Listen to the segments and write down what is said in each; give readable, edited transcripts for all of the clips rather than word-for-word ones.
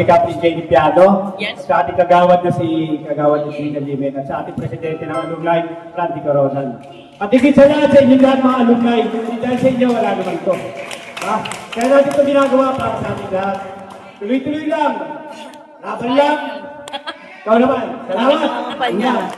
Kapit Jane Piado, yes. Sa ating kagawad na si Gina at sa ating presidente ng alumni, Randy Coronan. At higit sa lahat sa inyo lahat mga alumni, dahil sa inyo wala naman ito. Kaya natin ito ginagawa para sa ating lahat. Tuloy-tuloy lang. Laban lang. Ikaw naman. Salamat.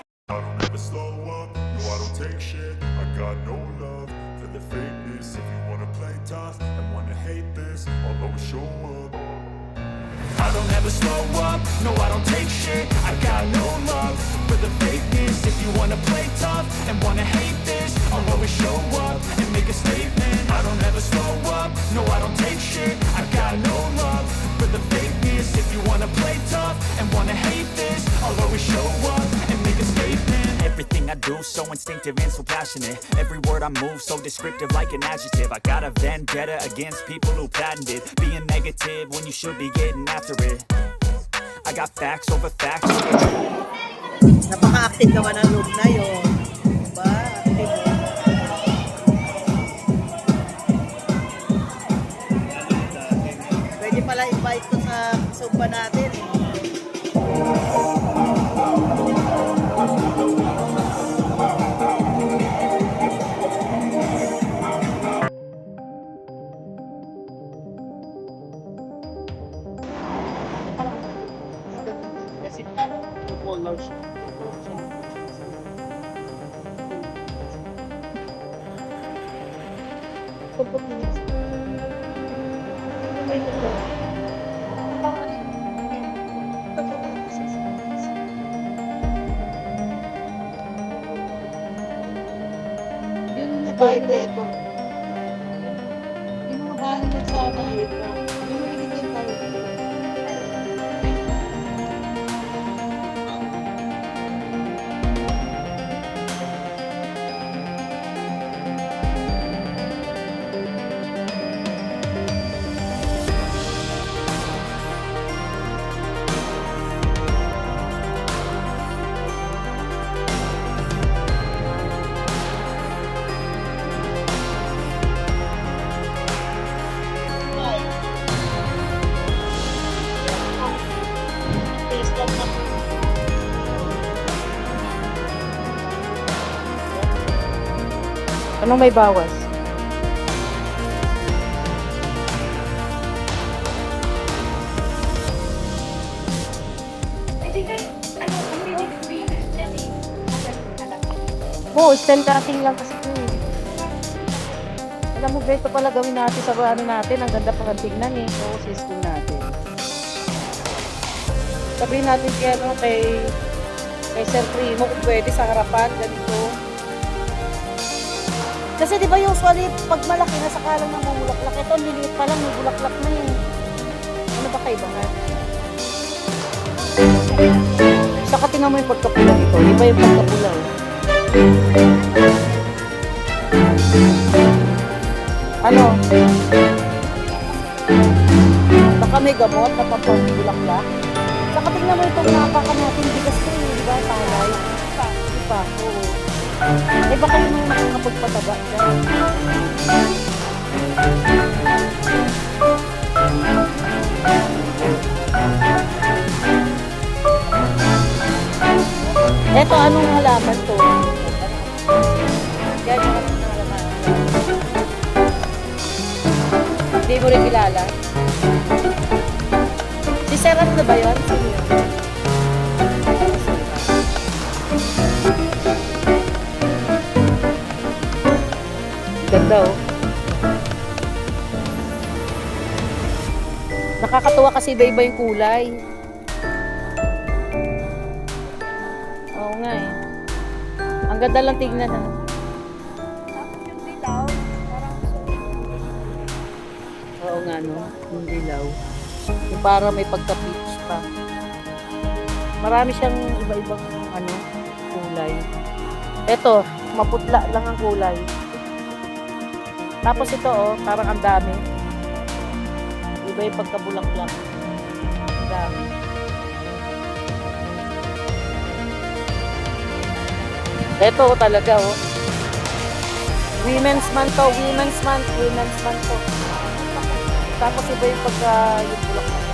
I don't ever slow up, no I don't take shit. I got no love for the fakeness. If you wanna play tough and wanna hate this, I'll always show up and make a statement. I don't ever slow up, no I don't take shit. I got no love for the fakeness. If you wanna play tough and wanna hate this, I'll always show up and make a statement. Everything I do so instinctive and so passionate. Every word I move so descriptive like an adjective. I got a vendetta against people who patented being negative when you should be getting after it. I got facts over facts. Napaka-active naman ang loop na yun. Diba? Pwede pala invite ko sa sumba natin. Invited. Yung mga bahay na sa amin, yung hindi tayo. Anong may bawas? Oo, stand cutting lang kasi ito. Alam mo, beto pala gawin natin sa ano natin. Ang ganda pa tignan eh. Oo, sa school natin. Sabihin natin kay, ano, kay Sir Primo kung pwede sa harapan, ganito. Kasi di ba usually, pag malaki na sa kalang ng bulaklak, ito, liliit pa lang, may bulaklak na yun. Ano ba kaibahan? Saka tingnan mo yung pagkapula nito. Iba yung pagkapula. Oh. Ano? Baka may gamot na pampabulaklak. Saka tingnan mo itong napakan natin. Bigas ko yun, di ba? Palay. Di pa? Oo. Eh baka yun ang nakakapagpataba dyan. Eto, anong halaman to? Yan yung anong halaman. Hindi mo rin kilala? Si Serap na ba yun? Sino yun? Ganda oh. Nakakatuwa kasi iba-iba yung kulay. Oo nga eh. Ang ganda lang tignan ah. Oo nga no, yung dilaw. Yung para may pagka-peach pa. Marami siyang iba-ibang ano, kulay. Eto, maputla lang ang kulay. Tapos ito oh, parang ang dami. Iba yung pagkabulaklak. Ang dami. Ito oh, talaga oh. Women's month to, women's month to. Tapos iba yung pagka yung bulaklak.